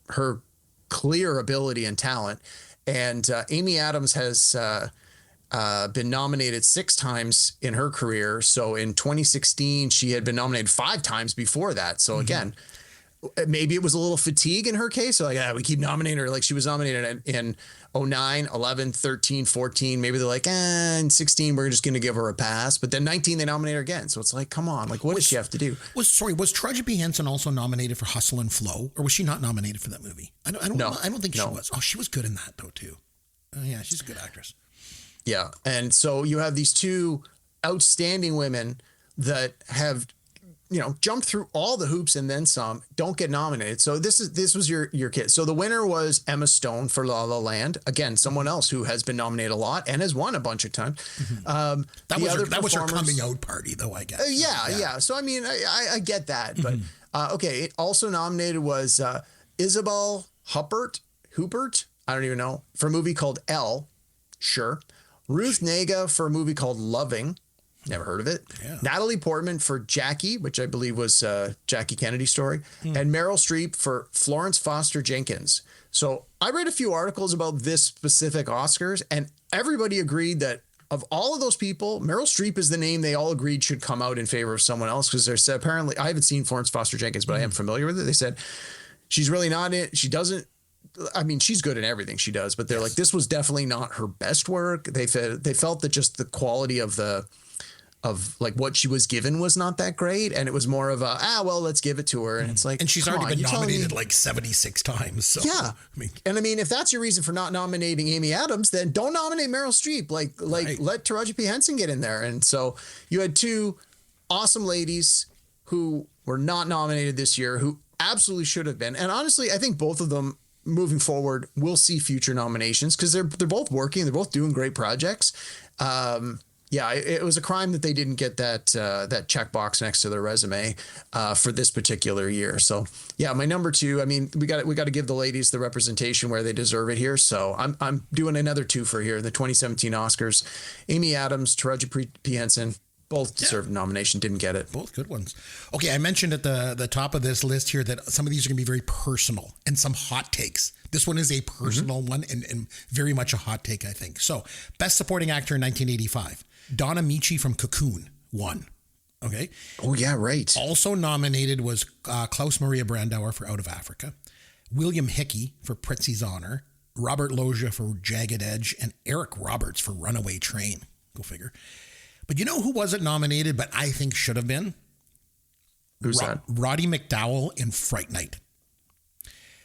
clear ability and talent. And Amy Adams has been nominated 6 times in her career. So in 2016, she had been nominated 5 times before that. So again, maybe it was a little fatigue in her case. So like, we keep nominating her. Like she was nominated in 09, 11, 13, 14. Maybe they're like, in 16, we're just going to give her a pass. But then 19, they nominate her again. So it's like, come on, like what does she have to do? Was Taraji P. Henson also nominated for Hustle and Flow, or was she not nominated for that movie? I don't think she was. Oh, she was good in that though too. Yeah, she's a good actress. Yeah. And so you have these 2 outstanding women that have, jumped through all the hoops and then some, don't get nominated. So this was your kid. So the winner was Emma Stone for La La Land. Again, someone else who has been nominated a lot and has won a bunch of times. That was her coming out party, though, I guess. Yeah. So I mean, I get that, but okay. Also nominated was Isabel Huppert. I don't even know, for a movie called Elle. Sure. Ruth Negga for a movie called Loving. Never heard of it. Yeah. Natalie Portman for Jackie, which I believe was Jackie Kennedy's story, and Meryl Streep for Florence Foster Jenkins. So I read a few articles about this specific Oscars, and everybody agreed that of all of those people, Meryl Streep is the name they all agreed should come out in favor of someone else, because there's apparently, I haven't seen Florence Foster Jenkins, but I am familiar with it. They said she's really not it. She doesn't. I mean, she's good in everything she does, but they're like, this was definitely not her best work. They felt that just the quality of like what she was given was not that great, and it was more of well, let's give it to her. And it's like, and she's already been nominated like 76 times. So yeah, I mean, if that's your reason for not nominating Amy Adams, then don't nominate Meryl Streep. Let Taraji P. Henson get in there. And so you had two awesome ladies who were not nominated this year, who absolutely should have been. And honestly, I think both of them moving forward, we'll see future nominations, because they're both working, they're both doing great projects. Yeah, it was a crime that they didn't get that checkbox next to their resume for this particular year. So yeah, my number two. I mean, we got to give the ladies the representation where they deserve it here. So I'm doing another two for here. The 2017 Oscars: Amy Adams, Taraji P. Henson. Both deserved a nomination, didn't get it. Both good ones. Okay, I mentioned at the top of this list here that some of these are going to be very personal and some hot takes. This one is a personal one and very much a hot take, I think. So, Best Supporting Actor in 1985. Don Amici from Cocoon won. Okay. Oh, yeah, right. Also nominated was Klaus Maria Brandauer for Out of Africa, William Hickey for Prizzi's Honor, Robert Loggia for Jagged Edge, and Eric Roberts for Runaway Train. Go figure. But you know who wasn't nominated, but I think should have been? Who's that? Roddy McDowall in Fright Night.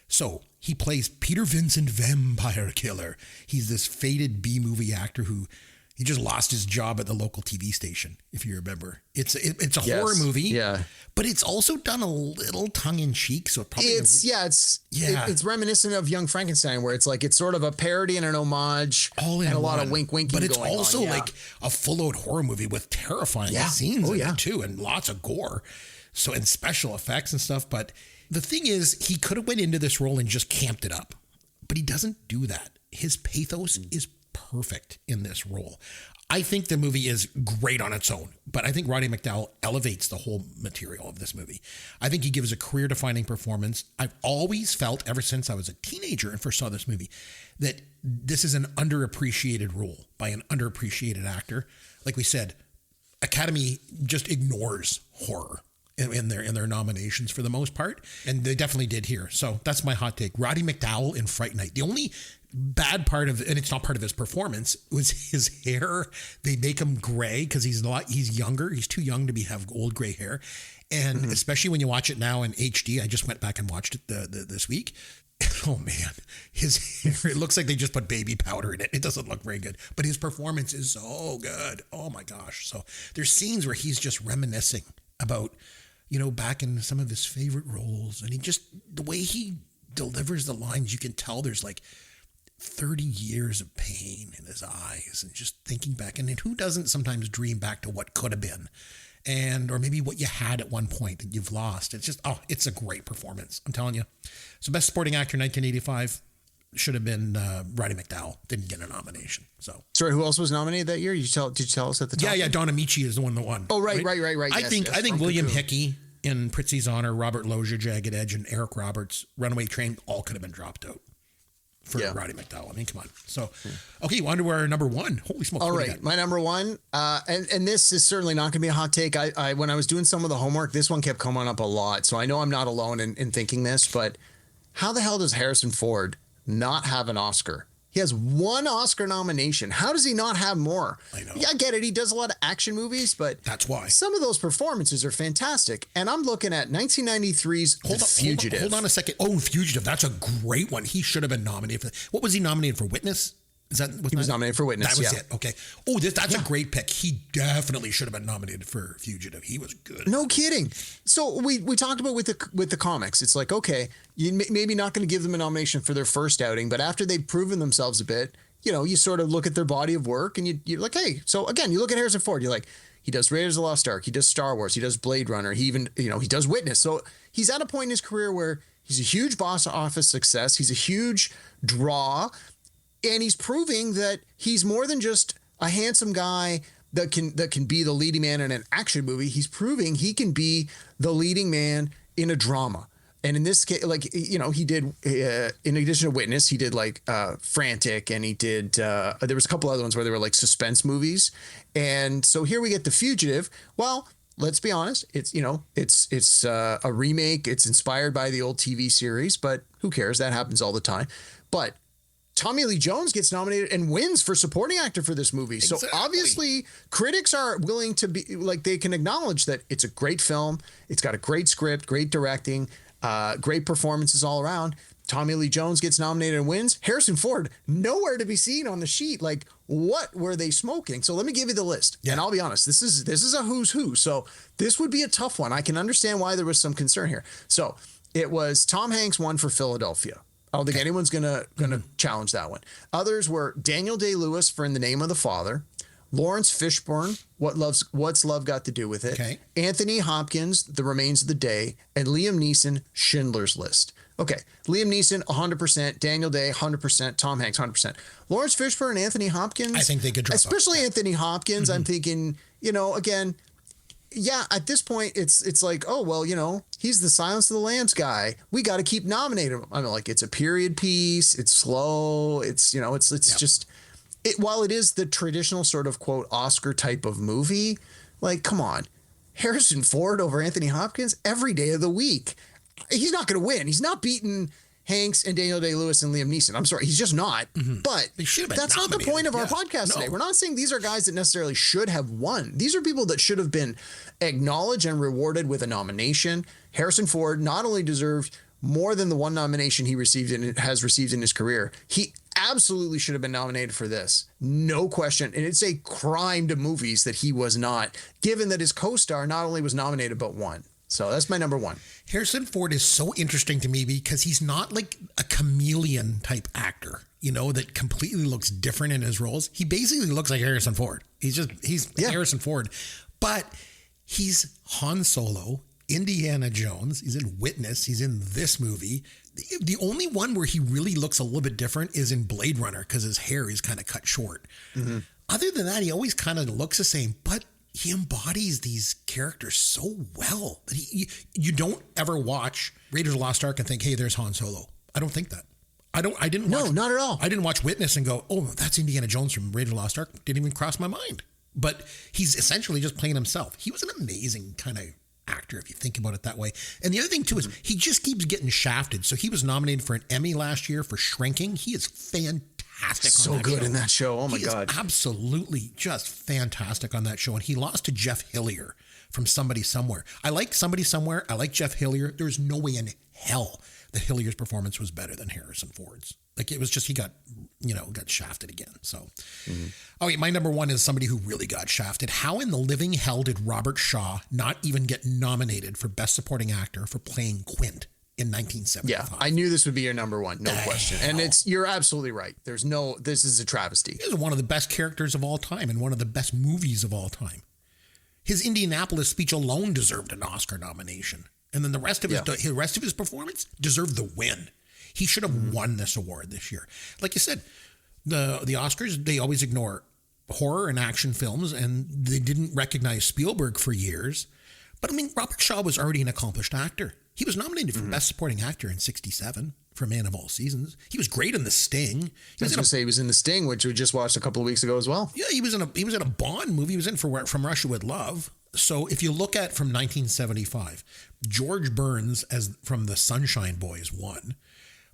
So he plays Peter Vincent Vampire Killer. He's this faded B-movie actor who he just lost his job at the local TV station, if you remember. It's a horror movie, yeah, but it's also done a little tongue in cheek. So it's reminiscent of Young Frankenstein, where it's like it's sort of a parody and an homage, all in and a lot one. of wink. But it's also like a full-out horror movie with terrifying scenes in it too, and lots of gore, so and special effects and stuff. But the thing is, he could have went into this role and just camped it up, but he doesn't do that. His pathos is perfect in this role. I think the movie is great on its own, but I think Roddy McDowall elevates the whole material of this movie. I think he gives a career-defining performance. I've always felt, ever since I was a teenager and first saw this movie, that this is an underappreciated role by an underappreciated actor. Like we said, Academy just ignores horror in their nominations for the most part, and they definitely did here. So that's my hot take. Roddy McDowall in Fright Night. The only bad part of, and it's not part of his performance, was his hair. They make him gray because he's younger. He's too young to have old gray hair, and especially when you watch it now in HD. I just went back and watched it this week. Oh man, his hair, it looks like they just put baby powder in it. It doesn't look very good, but his performance is so good. Oh my gosh. So there's scenes where he's just reminiscing about, back in some of his favorite roles, and the way he delivers the lines, you can tell there's like 30 years of pain in his eyes, and just thinking back. And who doesn't sometimes dream back to what could have been, or maybe what you had at one point that you've lost. It's just, it's a great performance. I'm telling you. So Best Supporting Actor 1985 should have been Roddy McDowall. Didn't get a nomination. So sorry, who else was nominated that year? Did you tell us at the top? Yeah. Don Amici is the one that won. Oh, right. I think William Hickey in Prizzi's Honor, Robert Loggia, Jagged Edge, and Eric Roberts, Runaway Train, all could have been dropped out for Roddy McDowall. I mean, come on. So, okay, on to our number one. Holy smokes. All right, my number one, and this is certainly not going to be a hot take. I when I was doing some of the homework, this one kept coming up a lot. So I know I'm not alone in thinking this, but how the hell does Harrison Ford not have an Oscar? He has one Oscar nomination. How does he not have more? I know. Yeah, I get it. He does a lot of action movies, but that's why some of those performances are fantastic. And I'm looking at 1993's The Fugitive. Hold on a second. Oh, Fugitive. That's a great one. He should have been nominated for. What was he nominated for? Witness? He was nominated for Witness. That was it. Okay. Oh, that's a great pick. He definitely should have been nominated for Fugitive. He was good. No kidding. So we talked about with the comics. It's like, okay, you maybe not going to give them a nomination for their first outing, but after they've proven themselves a bit, you sort of look at their body of work and you're like, hey. So again, you look at Harrison Ford. You're like, he does Raiders of the Lost Ark. He does Star Wars. He does Blade Runner. He even he does Witness. So he's at a point in his career where he's a huge box office success. He's a huge draw. And he's proving that he's more than just a handsome guy that can be the leading man in an action movie. He's proving he can be the leading man in a drama. And in this case, he did, in addition to Witness, he did Frantic, and he did, there was a couple other ones where they were like suspense movies. And so here we get The Fugitive. Well, let's be honest. It's a remake. It's inspired by the old TV series, but who cares? That happens all the time. But Tommy Lee Jones gets nominated and wins for supporting actor for this movie. Exactly. So obviously critics are willing to be they can acknowledge that it's a great film. It's got a great script, great directing, great performances all around. Tommy Lee Jones gets nominated and wins. Harrison Ford, nowhere to be seen on the sheet. Like, what were they smoking? So let me give you the list. Yeah. And I'll be honest, this is a who's who. So this would be a tough one. I can understand why there was some concern here. So it was Tom Hanks won for Philadelphia. I don't think anyone's gonna challenge that one. Others were Daniel Day-Lewis for In the Name of the Father, Lawrence Fishburne, What's Love Got to Do with It, Anthony Hopkins, The Remains of the Day, and Liam Neeson, Schindler's List. Okay, Liam Neeson, 100%, Daniel Day, 100%, Tom Hanks, 100%. Lawrence Fishburne and Anthony Hopkins, I think they could drop especially off. Anthony Hopkins. I'm thinking, again, yeah, at this point, it's like, oh, well, he's the Silence of the Lambs guy. We got to keep nominating him. I mean, it's a period piece. It's slow. It's, just, while it is the traditional sort of, quote, Oscar type of movie, come on. Harrison Ford over Anthony Hopkins every day of the week. He's not going to win. He's not beating Hanks and Daniel Day-Lewis and Liam Neeson. I'm sorry, he's just not. Mm-hmm. But that's not the point of our podcast today. We're not saying these are guys that necessarily should have won. These are people that should have been acknowledged and rewarded with a nomination. Harrison Ford not only deserved more than the one nomination he received and has received in his career, he absolutely should have been nominated for this. No question. And it's a crime to movies that he was not, given that his co-star not only was nominated but won. So that's my number one. Harrison Ford is so interesting to me because he's not like a chameleon type actor, that completely looks different in his roles. He basically looks like Harrison Ford. He's Harrison Ford, but he's Han Solo, Indiana Jones. He's in Witness. He's in this movie. The only one where he really looks a little bit different is in Blade Runner because his hair is kind of cut short. Mm-hmm. Other than that, he always kind of looks the same, but he embodies these characters so well that you don't ever watch Raiders of the Lost Ark and think, hey, there's Han Solo. I don't think that. No, not at all. I didn't watch Witness and go, oh, that's Indiana Jones from Raiders of the Lost Ark. Didn't even cross my mind. But he's essentially just playing himself. He was an amazing kind of actor if you think about it that way. And the other thing too is he just keeps getting shafted. So he was nominated for an Emmy last year for Shrinking. He is fantastic. So good in that show. Oh my God. Absolutely just fantastic on that show. And he lost to Jeff Hillier from Somebody Somewhere. I like Somebody Somewhere. I like Jeff Hillier. There's no way in hell that Hillier's performance was better than Harrison Ford's. It was just, he got shafted again. So, Okay, my number one is somebody who really got shafted. How in the living hell did Robert Shaw not even get nominated for Best Supporting Actor for playing Quint in 1975? Yeah, I knew this would be your number one, no question. And you're absolutely right. This is a travesty. He was one of the best characters of all time and one of the best movies of all time. His Indianapolis speech alone deserved an Oscar nomination. And then the rest of his performance deserved the win. He should have won this award this year. Like you said, the Oscars, they always ignore horror and action films, and they didn't recognize Spielberg for years. But I mean, Robert Shaw was already an accomplished actor. He was nominated for Best Supporting Actor in '67 for Man of All Seasons. He was great in The Sting. I was going to say he was in The Sting, which we just watched a couple of weeks ago as well. Yeah, he was in a Bond movie. He was in From Russia with Love. So if you look at from 1975, George Burns from the Sunshine Boys won.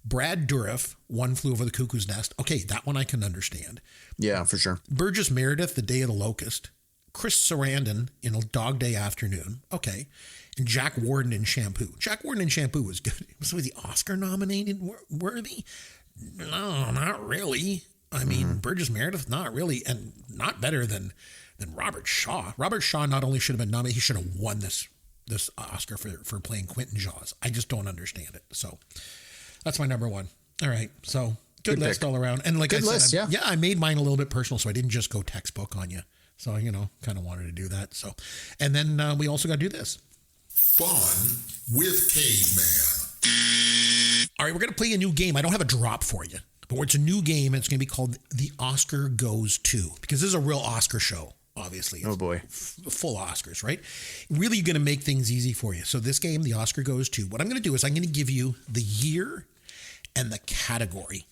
Brad Dourif, One Flew Over the Cuckoo's Nest. Okay, that one I can understand. Yeah, for sure. Burgess Meredith, The Day of the Locust. Chris Sarandon in A Dog Day Afternoon. Okay. And Jack Warden in Shampoo. Jack Warden in Shampoo was good. Was he Oscar nominated worthy? No, not really. I mean, Burgess Meredith, not really, and not better than Robert Shaw. Robert Shaw not only should have been nominated, he should have won this Oscar for playing Quentin Jaws. I just don't understand it. So that's my number one. All right, so good list all around. And like good I said, list, I made mine a little bit personal, so I didn't just go textbook on you. So, kind of wanted to do that. So, and then we also got to do this. Fun with Caveman. All right, we're going to play a new game. I don't have a drop for you, but it's a new game, and it's going to be called The Oscar Goes To, because this is a real Oscar show, obviously. It's boy. Full Oscars, right? Really going to make things easy for you. So this game, The Oscar Goes To, what I'm going to do is I'm going to give you the year and the category.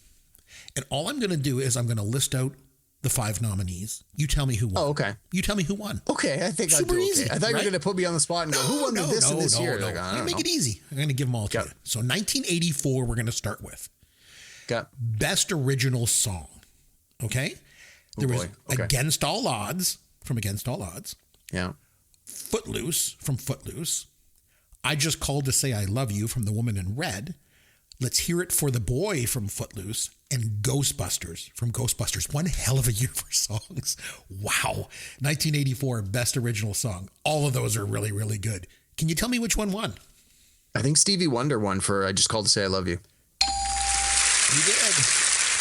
And all I'm going to do is I'm going to list out the 5 nominees. You tell me who won. Oh, okay. You tell me who won. Okay, I think Super I'll do easy. okay. I thought you were right? going to put me on the spot and go, who won this and this year? No. Like, I don't Make know. it easy. I'm going to give them all to Yep. you. So 1984, we're going to start with. Got Best Original Song. Okay? There was Okay. Against All Odds from Against All Odds. yeah. Footloose from Footloose. I Just Called to Say I Love You from The Woman in Red. Let's Hear It for the Boy from Footloose. And Ghostbusters from Ghostbusters. One hell of a year for songs. Wow. 1984, Best Original Song. All of those are really, really good. Can you tell me which one won? I think Stevie Wonder won for I Just Called to Say I Love You. You did.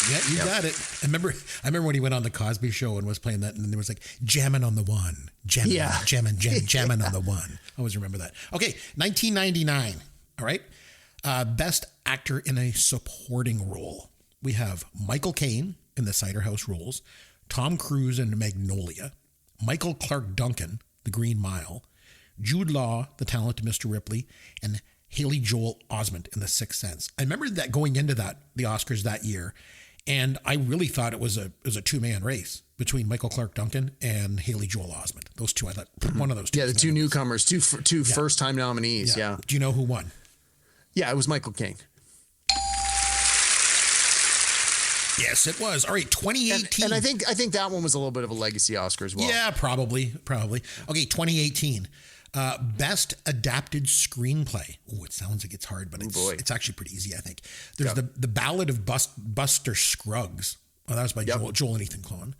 Yeah, you got it. I remember when he went on the Cosby Show and was playing that, and there was like jamming on the one, jamming on the one. I always remember that. Okay, 1999. All right, Best Actor in a Supporting Role. We have Michael Caine in The Cider House Rules, Tom Cruise in Magnolia, Michael Clark Duncan, The Green Mile, Jude Law, The Talented Mr. Ripley, and Haley Joel Osment in The Sixth Sense. I remember that going into the Oscars that year, and I really thought it was a two-man race between Michael Clark Duncan and Haley Joel Osment. Those two, I thought one of those two. Yeah, the two newcomers, two first-time nominees. Yeah. Do you know who won? Yeah, it was Michael Caine. Yes, it was. All right, 2018. And I think that one was a little bit of a legacy Oscar as well. Yeah, probably. Okay, 2018. Best Adapted Screenplay. Oh, it sounds like it's hard, but it's actually pretty easy, I think. There's the Ballad of Buster Scruggs. Oh, that was by Joel and Ethan Coen.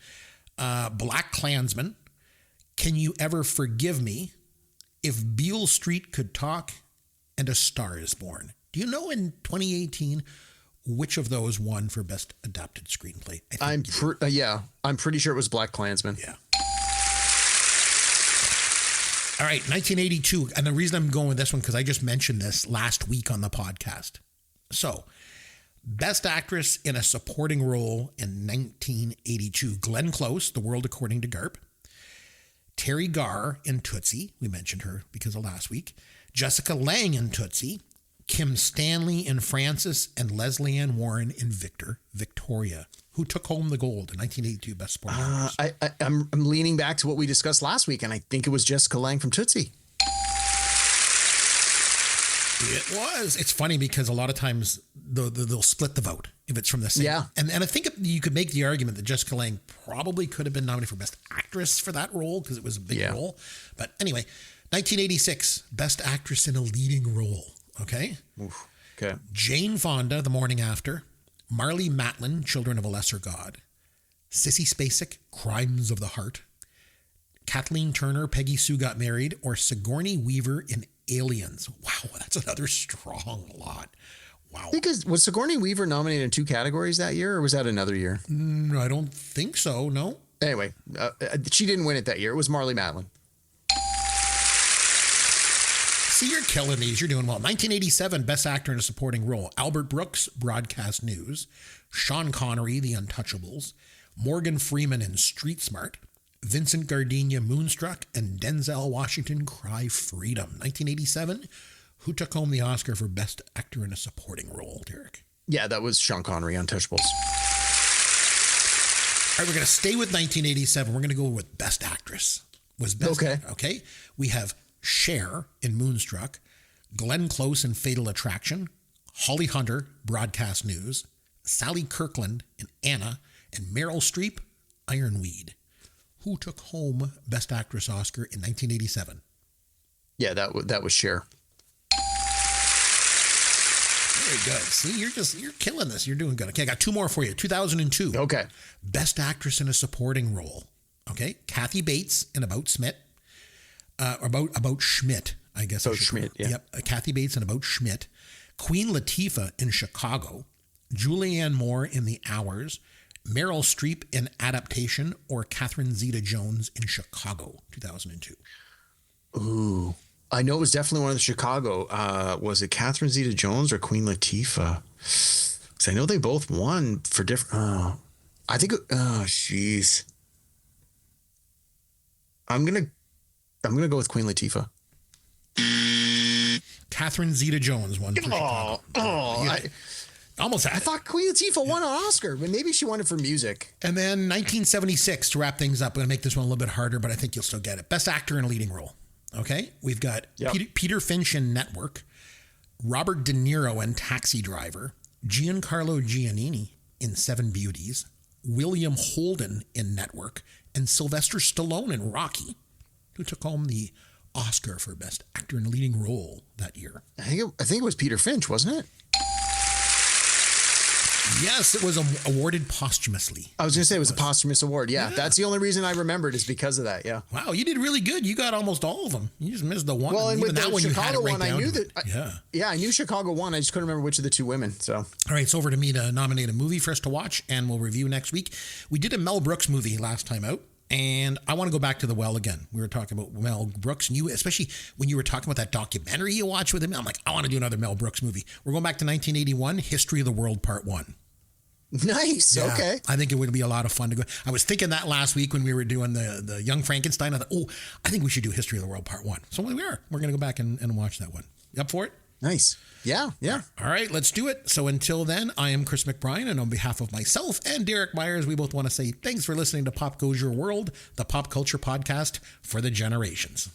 Black Klansman. Can You Ever Forgive Me? If Beale Street Could Talk, and A Star Is Born. Do you know in 2018 which of those won for Best Adapted Screenplay? I'm pretty sure it was Black Klansman. Yeah. All right, 1982. And the reason I'm going with this one, because I just mentioned this last week on the podcast. So, Best Actress in a Supporting Role in 1982. Glenn Close, The World According to Garp. Terry Garr in Tootsie. We mentioned her because of last week. Jessica Lange in Tootsie. Kim Stanley in Francis, and Leslie Ann Warren in Victoria. Who took home the gold in 1982 Best Supporting Actress? I'm leaning back to what we discussed last week, and I think it was Jessica Lange from Tootsie. It was. It's funny because a lot of times they'll split the vote if it's from the same. Yeah. And I think you could make the argument that Jessica Lange probably could have been nominated for Best Actress for that role because it was a big role. But anyway, 1986 Best Actress in a Leading Role. Okay. Oof. Okay. Jane Fonda, The Morning After. Marlee Matlin, Children of a Lesser God. Sissy Spacek, Crimes of the Heart. Kathleen Turner, Peggy Sue Got Married, or Sigourney Weaver in Aliens. Wow, that's another strong lot. Wow. Was Sigourney Weaver nominated in 2 categories that year, or was that another year? No, I don't think so. No. Anyway, she didn't win it that year. It was Marlee Matlin. See, you're killing these. You're doing well. 1987, Best Actor in a Supporting Role. Albert Brooks, Broadcast News. Sean Connery, The Untouchables. Morgan Freeman in Street Smart. Vincent Gardenia, Moonstruck. And Denzel Washington, Cry Freedom. 1987, who took home the Oscar for Best Actor in a Supporting Role, Derek? Yeah, that was Sean Connery, Untouchables. All right, we're going to stay with 1987. We're going to go with Best Actress. Okay. We have Cher in Moonstruck, Glenn Close in Fatal Attraction, Holly Hunter, Broadcast News, Sally Kirkland in Anna, and Meryl Streep, Ironweed. Who took home Best Actress Oscar in 1987? Yeah, that was Cher. Very good. See, you're killing this. You're doing good. Okay, I got two more for you. 2002. Okay. Best actress in a supporting role. Okay, Kathy Bates in About Schmidt. About Schmidt, I guess. About Schmidt, yeah. Yep, Kathy Bates in About Schmidt. Queen Latifah in Chicago. Julianne Moore in The Hours. Meryl Streep in Adaptation, or Catherine Zeta-Jones in Chicago, 2002. Ooh. I know it was definitely one of the Chicago. Was it Catherine Zeta-Jones or Queen Latifah? Because I know they both won for different. I think. Oh, jeez. I'm gonna go with Queen Latifah. Catherine Zeta-Jones won for Chicago. I thought Queen Latifah won an Oscar, but maybe she won it for music. And then 1976 to wrap things up. I'm going to make this one a little bit harder, but I think you'll still get it. Best actor in a leading role. Okay, we've got Peter Finch in Network, Robert De Niro in Taxi Driver, Giancarlo Giannini in Seven Beauties, William Holden in Network, and Sylvester Stallone in Rocky, who took home the Oscar for Best Actor in a Leading Role that year. I think it was Peter Finch, wasn't it? Yes, it was awarded posthumously. I was going to say it was a posthumous award. Yeah, that's the only reason I remembered is because of that. Yeah. Wow, you did really good. You got almost all of them. You just missed the one. Well, and with that the one, Chicago you had it one, I knew that. I knew Chicago won. I just couldn't remember which of the two women. So. All right, it's over to me to nominate a movie for us to watch, and we'll review next week. We did a Mel Brooks movie last time out. And I want to go back to The Well again. We were talking about Mel Brooks, and you, especially when you were talking about that documentary you watched with him, I'm like, I want to do another Mel Brooks movie. We're going back to 1981, History of the World Part 1. Nice. Yeah, okay. I think it would be a lot of fun to go. I was thinking that last week when we were doing the Young Frankenstein. I thought, I think we should do History of the World Part 1. So we are. We're going to go back and watch that one. You up for it? Nice. Yeah. All right, let's do it. So until then, I am Chris McBrien, and on behalf of myself and Derek Myers, we both want to say thanks for listening to Pop Goes Your World, the pop culture podcast for the generations.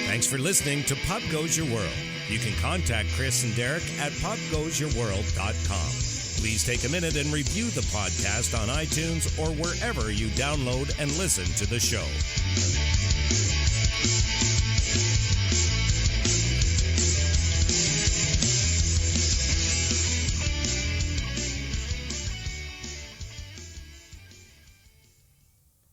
Thanks for listening to Pop Goes Your World. You can contact Chris and Derek at popgoesyourworld.com. Please take a minute and review the podcast on iTunes or wherever you download and listen to the show.